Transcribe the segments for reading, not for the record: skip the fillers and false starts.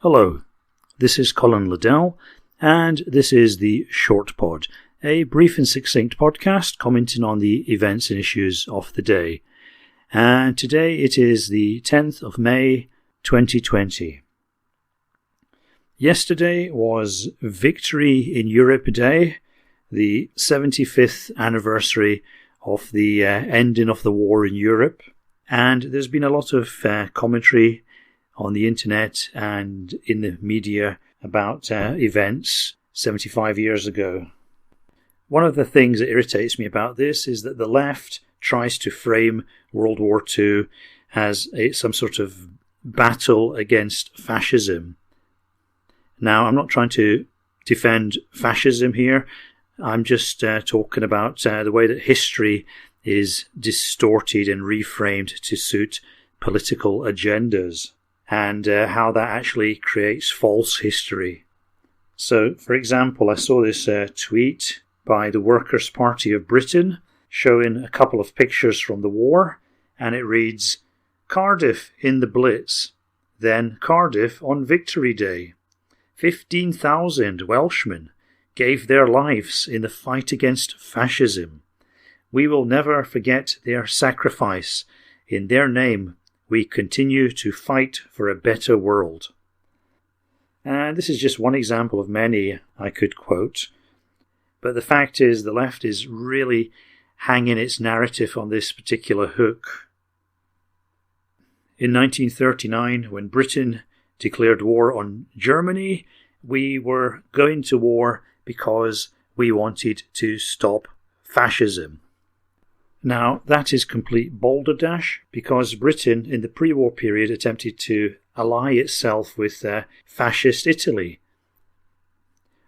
Hello, this is Colin Liddell, and this is the Shortpod, a brief and succinct podcast commenting on the events and issues of the day. And today it is the 10th of May, 2020. Yesterday was Victory in Europe Day, the 75th anniversary of the ending of the war in Europe, and there's been a lot of commentary on the internet and in the media about events 75 years ago. One of the things that irritates me about this is that the left tries to frame World War II as some sort of battle against fascism. Now, I'm not trying to defend fascism here. I'm just talking about the way that history is distorted and reframed to suit political agendas, and how that actually creates false history. So, for example, I saw this tweet by the Workers' Party of Britain showing a couple of pictures from the war, and it reads, "Cardiff in the Blitz, then Cardiff on Victory Day. 15,000 Welshmen gave their lives in the fight against fascism. We will never forget their sacrifice. In their name, we continue to fight for a better world." And this is just one example of many I could quote. But the fact is, the left is really hanging its narrative on this particular hook. In 1939, when Britain declared war on Germany, we were going to war because we wanted to stop fascism. Now, that is complete balderdash, because Britain in the pre-war period attempted to ally itself with fascist Italy.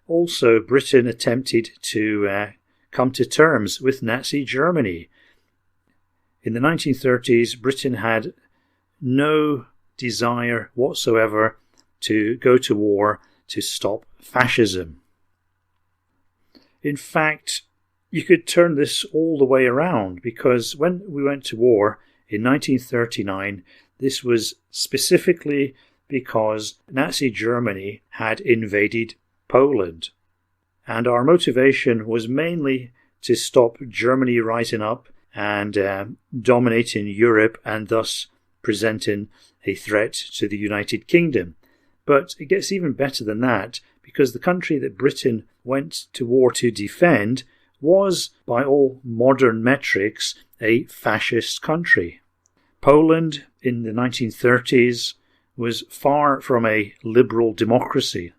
Also, Britain attempted to come to terms with Nazi Germany. In the 1930s, Britain had no desire whatsoever to go to war to stop fascism. In fact, you could turn this all the way around, because when we went to war in 1939, this was specifically because Nazi Germany had invaded Poland. And our motivation was mainly to stop Germany rising up and dominating Europe, and thus presenting a threat to the United Kingdom. But it gets even better than that, because the country that Britain went to war to defend was, by all modern metrics, a fascist country. Poland in the 1930s was far from a liberal democracy.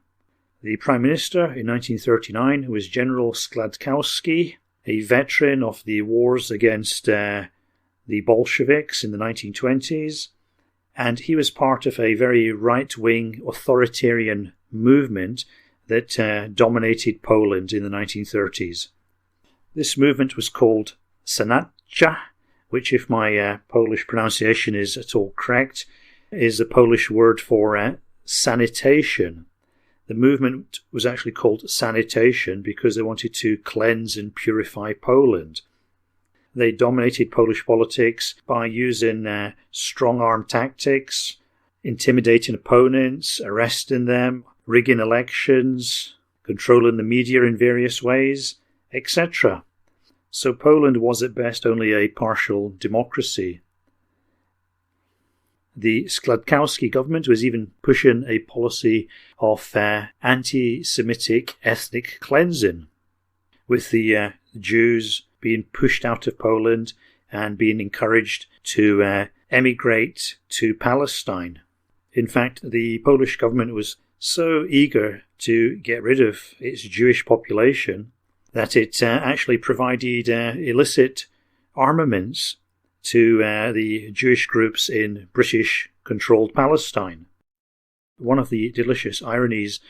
The Prime Minister in 1939 was General Składkowski, a veteran of the wars against the Bolsheviks in the 1920s, and he was part of a very right-wing authoritarian movement that dominated Poland in the 1930s. This movement was called Sanacja, which, if my Polish pronunciation is at all correct, is the Polish word for sanitation. The movement was actually called sanitation because they wanted to cleanse and purify Poland. They dominated Polish politics by using strong-arm tactics, intimidating opponents, arresting them, rigging elections, controlling the media in various ways, etc. So Poland was at best only a partial democracy. The Składkowski government was even pushing a policy of anti-Semitic ethnic cleansing, with the Jews being pushed out of Poland and being encouraged to emigrate to Palestine. In fact, the Polish government was so eager to get rid of its Jewish population that it actually provided illicit armaments to the Jewish groups in British-controlled Palestine. One of the delicious ironies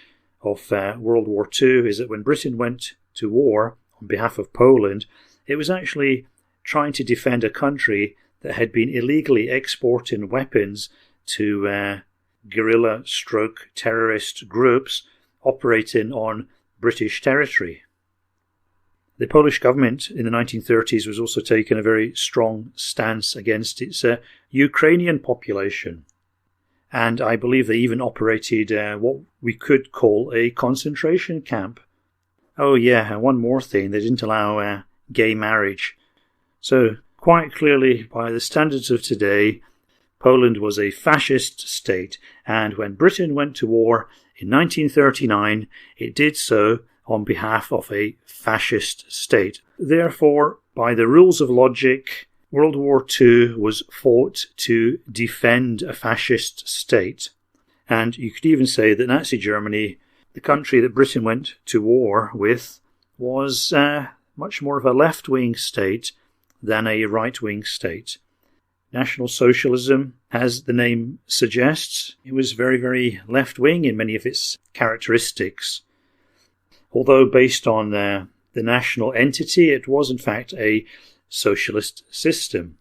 of World War II is that when Britain went to war on behalf of Poland, it was actually trying to defend a country that had been illegally exporting weapons to guerrilla-terrorist groups operating on British territory. The Polish government in the 1930s was also taking a very strong stance against its Ukrainian population. And I believe they even operated what we could call a concentration camp. Oh yeah, and one more thing, they didn't allow gay marriage. So quite clearly, by the standards of today, Poland was a fascist state, and when Britain went to war in 1939, it did so on behalf of a fascist state. Therefore, by the rules of logic, World War II was fought to defend a fascist state. And you could even say that Nazi Germany, the country that Britain went to war with, was much more of a left-wing state than a right-wing state. National Socialism, as the name suggests, it was very, very left-wing in many of its characteristics. Although based on the national entity, it was in fact a socialist system.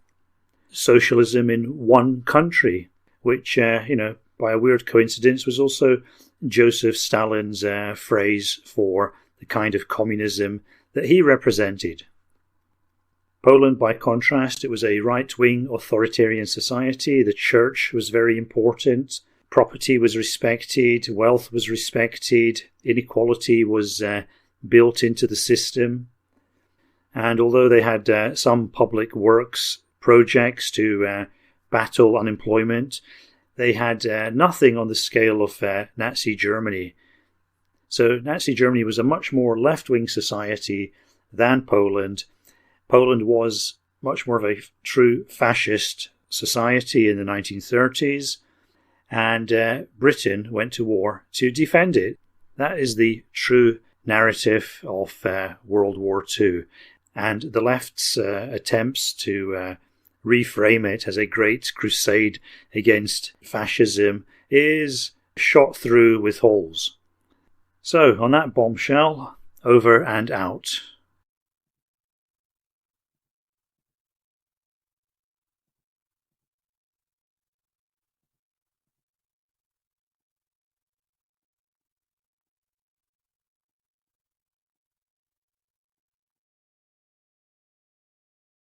Socialism in one country, which, by a weird coincidence, was also Joseph Stalin's phrase for the kind of communism that he represented. Poland, by contrast, it was a right-wing authoritarian society. The church was very important. Property was respected. Wealth was respected. Inequality was built into the system. And although they had some public works projects to battle unemployment, they had nothing on the scale of Nazi Germany. So Nazi Germany was a much more left-wing society than Poland. Poland was much more of a true fascist society in the 1930s, and Britain went to war to defend it. That is the true narrative of World War II. And the left's attempts to reframe it as a great crusade against fascism is shot through with holes. So, on that bombshell, over and out.